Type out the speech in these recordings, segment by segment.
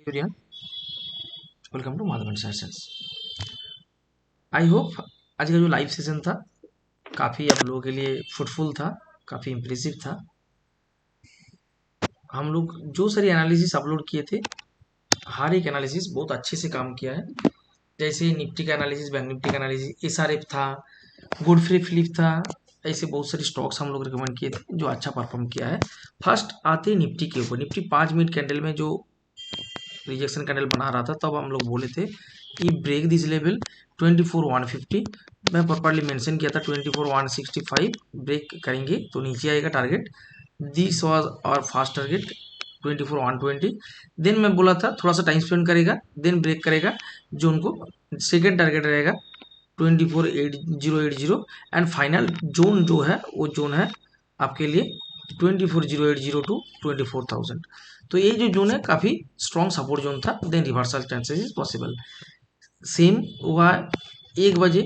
Everyone, welcome to Madhavan sessions. I hope आज का जो लाइव सेशन था काफ़ी आप लोगों के लिए फ्रूटफुल था, काफ़ी इम्प्रेसिव था। हम लोग जो सारी एनालिसिस अपलोड किए थे, हर एक एनालिसिस बहुत अच्छे से काम किया है। जैसे निफ्टी का एनालिसिस, बैंक निफ्टी का एनालिसिस, एसआरएफ था, गुडफ्री फिलिप था, ऐसे बहुत सारे स्टॉक्स हम लोग रिकमेंड किए थे जो अच्छा परफॉर्म किया है। फर्स्ट आते निफ्टी के ऊपर। निफ्टी 5 मिनट कैंडल में जो रिजेक्शन कैंडल बना रहा था तब हम लोग बोले थे कि ब्रेक दिस लेवल 24,150। मैं प्रॉपरली मेंशन किया था 24,165 ब्रेक करेंगे तो नीचे आएगा टारगेट। दिस वाज और फास्ट टारगेट 24,120। देन मैं बोला था थोड़ा सा टाइम स्पेंड करेगा, देन ब्रेक करेगा। जो उनको सेकेंड टारगेट रहेगा 24,080 एंड फाइनल जोन जो है वो जोन है आपके लिए 24,080 टू 24,000। तो ये जो जोन है काफ़ी स्ट्रॉन्ग सपोर्ट जोन था। Then reversal chances is possible. Same हुआ 1 बजे,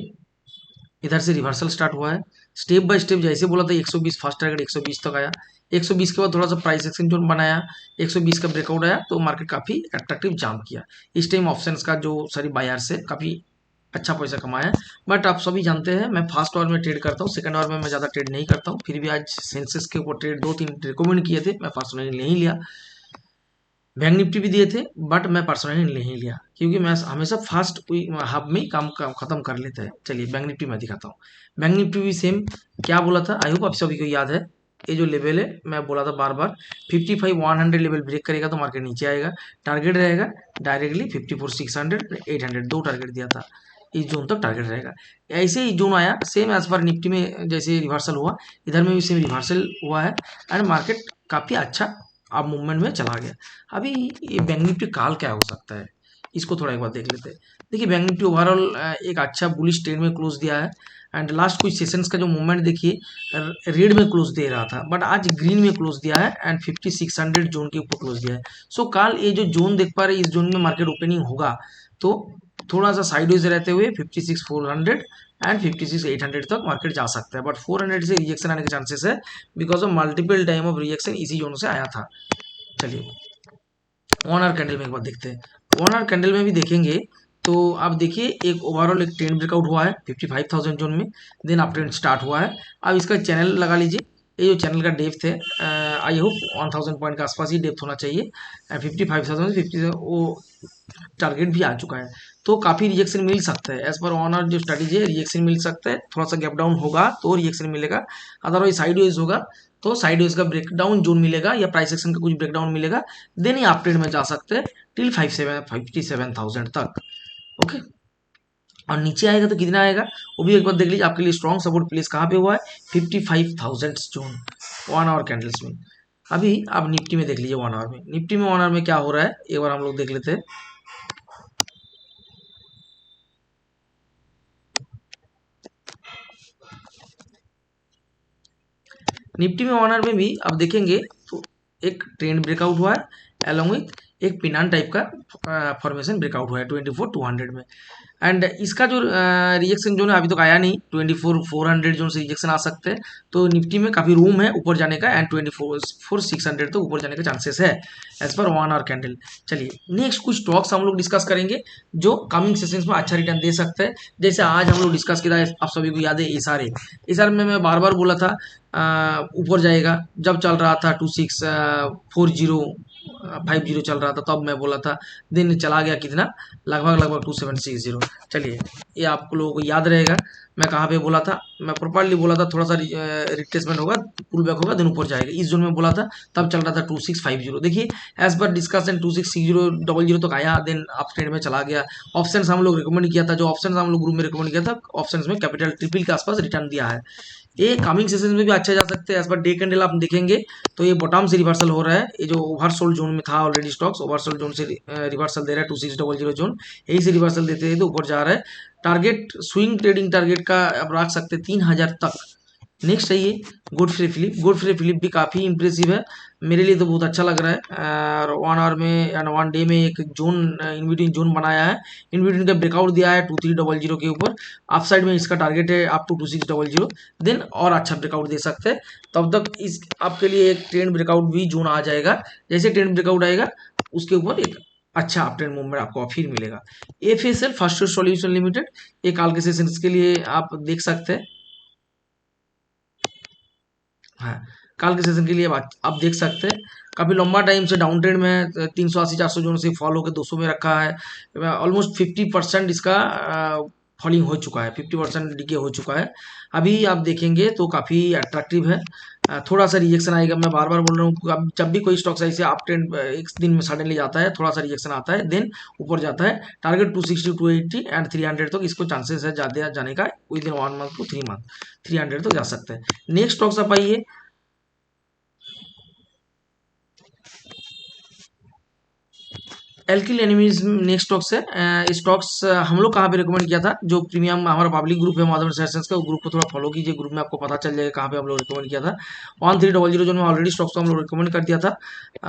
इधर से रिवर्सल स्टार्ट हुआ है। स्टेप बाय स्टेप जैसे बोला था 120 फास्ट टारगेट 120 तक आया। 120 के बाद थोड़ा सा प्राइस एक्शन जोन बनाया, 120 का ब्रेकआउट आया तो मार्केट काफ़ी अट्रैक्टिव जंप किया। इस टाइम ऑप्शंस का जो सारी बायर्स है काफ़ी अच्छा पैसा कमाया है। बट आप सभी जानते हैं मैं फर्स्ट आवर में ट्रेड करता हूँ, सेकंड आवर में मैं ज़्यादा ट्रेड नहीं करता हूँ। फिर भी आज सेंसेस के ऊपर ट्रेड 2-3 रिकमेंड किए थे, मैं पर्सनली नहीं लिया। बैंक निफ्टी भी दिए थे बट मैं पर्सनली नहीं लिया क्योंकि मैं हमेशा फास्ट हाफ में ही काम खत्म कर लेते हैं। चलिए बैंक निफ्टी में दिखाता हूँ। बैंक निफ्टी भी सेम क्या बोला था, आई होप आप सभी को याद है। ये जो लेवल है मैं बोला था बार बार 55,100 लेवल ब्रेक करेगा तो मार्केट नीचे आएगा। टारगेट रहेगा डायरेक्टली 54,600 800, दो टारगेट दिया था। इस जोन तक टारगेट रहेगा। ऐसे ही जोन आया सेम एज पर निफ्टी में जैसे रिवर्सल हुआ, इधर में भी सेम रिवर्सल हुआ है एंड मार्केट काफ़ी अच्छा अब मूवमेंट में चला गया। अभी ये बैंक निफ्टी काल क्या हो सकता है, इसको थोड़ा एक बार देख लेते हैं। देखिए बैंक निफ्टी ओवरऑल एक अच्छा बुलिश ट्रेंड में क्लोज दिया है एंड लास्ट कुछ सेशंस का जो मूवमेंट देखिए रेड में क्लोज दे रहा था बट आज ग्रीन में क्लोज दिया है एंड 5600 जोन के ऊपर क्लोज दिया है। सो काल ये जो जोन देख पा रहे हैं इस जोन में मार्केट ओपनिंग होगा तो थोड़ा सा साइडवेज रहते हुए 56,400 एंड 56,800 तक मार्केट जा सकता है। बट 400 से रिजेक्शन आने के चांसेस है because of multiple time of rejection इसी जोन से आया था। चलिए 1 आवर कैंडल में एक बार देखते हैं। 1 आवर कैंडल में भी देखेंगे तो आप देखिए एक ओवरऑल एक ट्रेंड ब्रेकआउट हुआ है 55,000 जोन में। देन अप ट्रेंड स्टार्ट हुआ है। अब इसका चैनल लगा लीजिए। ये जो चैनल का डेप्थ है आई होप 1000 पॉइंट के आसपास ही डेप्थ होना चाहिए। 55,000 50 वो टारगेट भी आ चुका है तो काफ़ी रिजेक्शन मिल सकता है। एज पर ऑनर जो स्ट्रेटेजी है रिजेक्शन मिल सकता है, थोड़ा सा गैप डाउन होगा तो रिजेक्शन मिलेगा, अदरवाइज साइडवेज होगा तो साइडवेज का ब्रेकडाउन जोन मिलेगा या प्राइस एक्शन का कुछ ब्रेकडाउन मिलेगा। देन ही आप ट्रेड में जा सकते हैं टिल 57,000 तक। ओके, और नीचे आएगा तो कितना आएगा वो भी एक बार देख लीजिए। आपके लिए स्ट्रॉन्ग सपोर्ट प्लेस कहाँ पे हुआ है 55,000 जोन 1 आवर कैंडल्स में। अभी आप निफ्टी में देख लीजिए 1 आवर में। निफ्टी में 1 आवर में क्या हो रहा है एक बार हम लोग देख लेते हैं। निफ्टी में 1 आवर में भी आप देखेंगे तो एक ट्रेंड ब्रेकआउट हुआ है अलॉन्ग विथ एक पिनान टाइप का फॉर्मेशन ब्रेकआउट हुआ है 24,200 में। एंड इसका जो रिजेक्शन जोन है अभी तक आया नहीं, 24,400 जोन से रिजेक्शन आ सकते हैं तो निफ्टी में काफ़ी रूम है ऊपर जाने का एंड 24,600 तक ऊपर जाने का चांसेस है एज पर 1 आवर कैंडल। चलिए नेक्स्ट कुछ स्टॉक्स हम लोग डिस्कस करेंगे जो कमिंग सेशंस में अच्छा रिटर्न दे सकते हैं। जैसे आज हम लोग डिस्कस किया आप सभी को याद है एसआरए में मैं बार बार बोला था ऊपर जाएगा। जब चल रहा था 2640 चल रहा था तब मैं बोला था, दिन चला गया कितना लगभग 2760। चलिए ये आप लोगों को याद रहेगा मैं कहाँ पे बोला था। मैं प्रॉपरली बोला था थोड़ा सा रिट्रेसमेंट होगा, पुल बैक होगा, दिन ऊपर जाएगा इस जोन में बोला था। तब चल रहा था 2650। देखिए एज पर डिस्कशन 2660 तक आया, देन अप ट्रेंड में चला गया। ऑप्शन हम लोग रिकमेंड किया था, जो ऑप्शन हम लोग ग्रुप में रिकमेंड किया था ऑप्शन में कैपिटल ट्रिपल के आसपास रिटर्न दिया है। ये कमिंग सेशन में भी अच्छा जा सकते हैं। एज पर डे कैंडल आप देखेंगे तो ये बॉटम से रिवर्सल हो रहा है। ये जो ओवरसोल्ड जोन में था ऑलरेडी स्टॉक्स ओवरसोल्ड जोन से रिवर्सल दे रहा है 2600 जोन, यही से रिवर्सल देते हैं तो ऊपर जा रहा है। टारगेट स्विंग ट्रेडिंग टारगेट का आप रख सकते हैं 3000 तक। नेक्स्ट है ये गुडफ्री फिलिप। गुडफ्री फिलिप भी काफ़ी इंप्रेसिव है, मेरे लिए तो बहुत अच्छा लग रहा है। और 1 आवर में या 1 डे में एक जोन इन बिटवीन जोन बनाया है, इन बिटवीन का ब्रेकआउट दिया है 2300 के ऊपर। अप साइड में इसका टारगेट है अप टू 2600, देन और अच्छा ब्रेकआउट दे सकते हैं। तब तक इस आपके लिए एक ट्रेंड ब्रेकआउट भी जोन आ जाएगा। जैसे ट्रेंड ब्रेकआउट आएगा उसके ऊपर एक अच्छा अपट्रेंड मूवमेंट आपको फिर मिलेगा। एफएसएल फर्स्ट सॉल्यूशन लिमिटेड, ये काल के सेशंस के लिए आप देख सकते हैं। हाँ, काल के सेशन के लिए आप देख सकते हैं काफी लंबा टाइम से डाउन ट्रेंड में 380-400 जोन से फॉल होकर 200 में रखा है। ऑलमोस्ट 50% इसका फॉलिंग हो चुका है, 50% डिके हो चुका है। अभी आप देखेंगे तो काफी अट्रैक्टिव है। थोड़ा सा रिजेक्शन आएगा, मैं बार बार बोल रहा हूँ, अब जब भी कोई स्टॉक ऐसे अप ट्रेंड एक दिन में सडनली जाता है, थोड़ा सा रिजेक्शन आता है, देन ऊपर जाता है। टारगेट 260 280 एंड 300 तक इसको चांसेस है ज्यादा जाने का within 1 month to 3 month, 300 तक जा सकते हैं। नेक्स्ट स्टॉक्स आप आइए। एल्किल एनिमीज नेक्स्ट स्टॉक्स है। स्टॉक्स हम लोग कहाँ पे रिकमेंड किया था, जो प्रीमियम हमारा पब्लिक ग्रुप है माधवन सेशंस का, ग्रुप को थोड़ा फॉलो कीजिए, ग्रुप में आपको पता चल जाएगा कहाँ पे हम लोग रिकमेंड किया था। 1300 जो मैं ऑलरेडी स्टॉक्स को हम लोग रिकमेंड कर दिया था।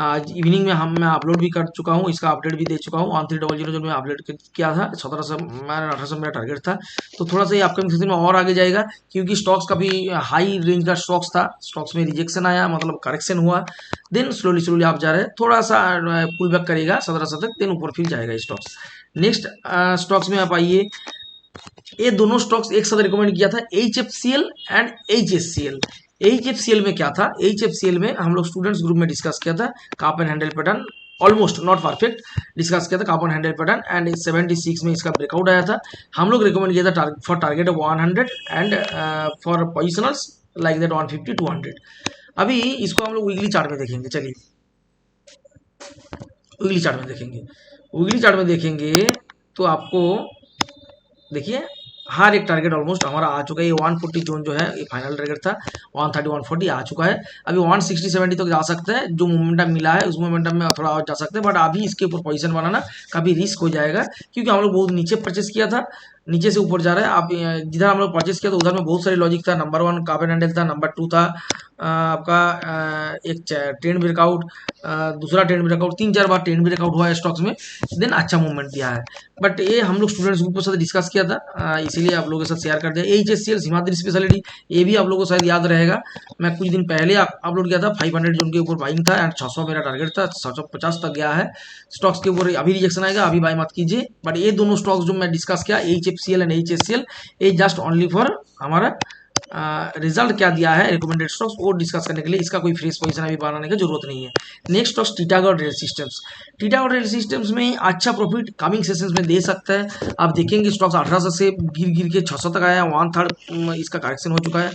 आज इवनिंग में मैं अपलोड भी कर चुका हूँ, इसका अपडेट भी दे चुका हूँ। 1300 जो मैं अपडेट किया था, 1700 1800 मेरा टारगेट था। तो थोड़ा सा ये अपकमिंग सीजन में और आगे जाएगा, क्योंकि स्टॉक्स काफी हाई रेंज का स्टॉक्स था, स्टॉक्स में रिजेक्शन आया, मतलब करेक्शन हुआ, देन स्लोली स्लोली आप जा रहे हैं, थोड़ा सा पुल बैक करेगा 1700 तक, देन ऊपर फिर जाएगा स्टॉक्स। नेक्स्ट स्टॉक्स में आप आइए। ये दोनों स्टॉक्स एक साथ रिकमेंड किया था, H F C L and H S C L. H F C L में क्या था, एच एफ सी एल में हम लोग स्टूडेंट्स ग्रुप में डिस्कस किया था, carp and handle pattern, almost not perfect discuss किया था carp and handle pattern, and 76 में इसका ब्रेकआउट आया था। हम लोग रिकमेंड किया था for target of 100 and for positionals like that 150 200। अभी इसको हम लोग वीकली चार्ट में देखेंगे, चलिए वीकली चार्ट में देखेंगे। वीकली चार्ट में देखेंगे तो आपको देखिए हर एक टारगेट ऑलमोस्ट हमारा आ चुका है। ये 140 जोन जो है ये फाइनल टारगेट था, 130 140 आ चुका है। अभी 160 70 तक जा सकता है, जो मोमेंटम मिला है उस मोमेंटम में थोड़ा और जा सकते हैं, बट अभी इसके ऊपर पोजीशन बनाना काफी रिस्क हो जाएगा, क्योंकि हम लोग बहुत नीचे परचेस किया था, नीचे से ऊपर जा रहा है। आप जिधर हम लोग परचेस किया था उधर में बहुत सारे लॉजिक था। नंबर 1 कार्बन हैंडल था, नंबर 2 था आपका एक ट्रेंड ब्रेकआउट, दूसरा ट्रेंड ब्रेकआउट, 3 4 बार ट्रेंड ब्रेकआउट हुआ है स्टॉक्स में, देन अच्छा मूवमेंट दिया है। बट ये हम लोग स्टूडेंट्स ग्रुप के साथ डिस्कस किया था, इसीलिए आप लोगों के साथ शेयर कर दिया। एच एस सी एल सीमांत स्पेशलिटी, ये भी आप लोगों को शायद याद रहेगा, मैं कुछ दिन पहले अपलोड किया था। 500 जोन के ऊपर बाइंग था एंड 600 मेरा टारगेट था, 750 तक गया है। स्टॉक्स के ऊपर अभी रिजेक्शन आएगा, अभी बाय मत कीजिए। बट ये दोनों स्टॉक्स जो मैं डिस्कस किया, H F C L and H S C L, ये जस्ट ओनली फॉर हमारा रिजल्ट क्या दिया है रिकमेंडेड स्टॉक्स वो डिस्कस करने के लिए, इसका कोई फ्रेश पोजीशन अभी बनाने की जरूरत नहीं है। Next stocks Titagarh rail systems. Titagarh rail systems में अच्छा प्रॉफिट कमिंग सेशंस में दे सकता है। आप देखेंगे स्टॉक्स 1800 से गिर गिर के 600 तक आया, 1/3 इसका करेक्शन हो चुका है।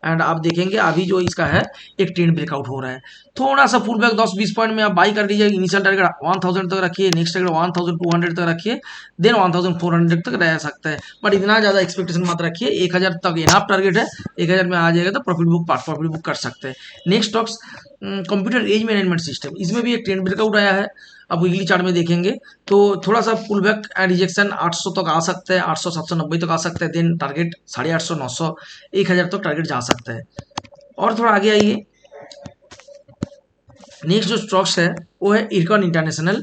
एंड आप देखेंगे अभी जो इसका है एक ट्रेंड ब्रेकआउट हो रहा है, थोड़ा सा पुल बैक 10-20 पॉइंट में आप बाई कर लीजिए। इनिशियल टारगेट 1000 तक रखिए, नेक्स्ट टारगेट 1200 तक रखिए, देन 1400 तक रह सकता है। बट इतना ज़्यादा एक्सपेक्टेशन मत रखिए, 1000 तक इनाफ टारगेट है, 1000 में आ जाएगा तो प्रॉफिट बुक कर सकते हैं। Next stocks computer age management system, इसमें भी एक ट्रेंड ब्रेकआउट आया है। अब वीकली चार्ट में देखेंगे तो थोड़ा सा पुल बैक एंड रिजेक्शन 800 तक आ सकता है, 800 790 तक आ सकता है, देन टारगेट 850 900 1000 तक टारगेट जा सकता है। और थोड़ा आगे आइए। नेक्स्ट जो स्टॉक्स है वो है इरकॉन इंटरनेशनल।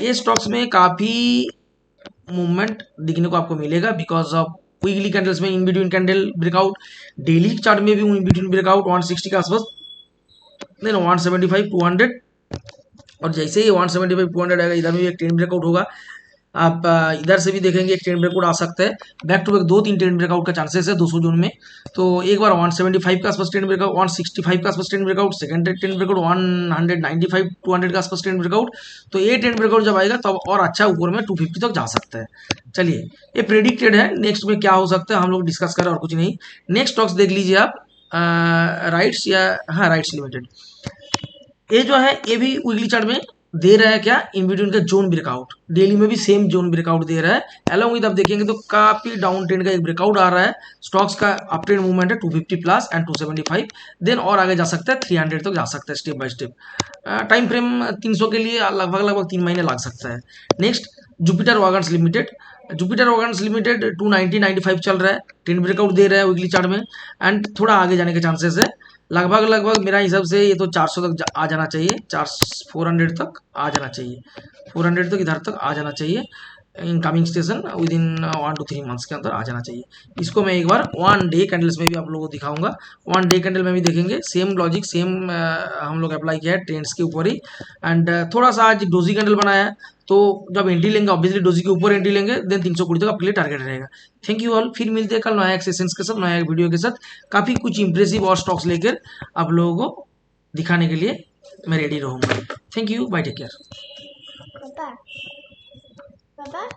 ये स्टॉक्स में काफ़ी मूवमेंट दिखने को आपको मिलेगा, बिकॉज ऑफ वीकली कैंडल्स में in between candle breakout, daily chart में भी इन बिटवीन ब्रेकआउट 160 के आसपास, देन 175 200, और जैसे ही 175 200 आएगा इधर में भी एक ट्रेंड ब्रेकआउट होगा। आप इधर से भी देखेंगे एक ट्रेंड ब्रेकआउट आ सकता है, back to back 2-3 trend breakout का चांसेस है 200 जोन में। तो एक बार 175 के आसपास ट्रेंड ब्रेकआउट, 165 के आसपास trend breakout, second trend breakout 195 200 के आसपास ट्रेंड ब्रेकआउट। तो ये ट्रेंड ब्रेकआउट जब आएगा तब और अच्छा ऊपर में 250 तक जा सकता है। चलिए ये प्रेडिक्टेड है, नेक्स्ट में क्या हो सकता है हम लोग डिस्कस करें और कुछ नहीं। नेक्स्ट स्टॉक्स देख लीजिए आप, राइट्स या हाँ राइट्स लिमिटेड, ये जो है ये भी वीकली चार्ट में दे रहा है क्या, इन बिटवीन का जोन ब्रेकआउट, डेली में भी सेम जोन ब्रेकआउट दे रहा है। अलॉन्ग विद आप देखेंगे तो काफी डाउन ट्रेंड का एक ब्रेकआउट आ रहा है। स्टॉक्स का अप ट्रेंड मूवमेंट है 250 प्लस एंड 275, देन और आगे जा सकता है 300 तक जा सकता है step by step. Time frame 300 के लिए लगभग 3 महीने लग सकता है। Next Jupiter wagons limited. Jupiter wagons limited 290 95 चल रहा है, ट्रेंड ब्रेकआउट दे रहा है वीकली चार्ट में, एंड थोड़ा आगे जाने के चांसेस है। लगभग मेरा हिसाब से ये तो 400 तक आ जाना चाहिए, 400 400 तक आ जाना चाहिए, 400 तक इधर तक आ जाना चाहिए। Incoming station with in 1 to 3 months के अंदर आ जाना चाहिए। इसको मैं एक बार 1 डे कैंडल्स में भी आप लोगों को दिखाऊंगा। 1 डे कैंडल में भी देखेंगे, सेम लॉजिक सेम हम लोग अप्लाई किया है ट्रेंड्स के ऊपर ही। एंड थोड़ा सा आज डोजी कैंडल बनाया है, तो जब एंट्री लेंगे ऑब्वियसली डोजी के ऊपर एंट्री लेंगे, देन 320 तक आपके लिए टारगेट रहेगा। थैंक यू ऑल, फिर मिलते हैं कल नया एक सेशंस के साथ, नया एक वीडियो के साथ, काफ़ी कुछ इंप्रेसिव और स्टॉक्स लेकर आप लोगों को दिखाने के लिए मैं रेडी रहूँगा। Thank you, bye, take care. पापा पापा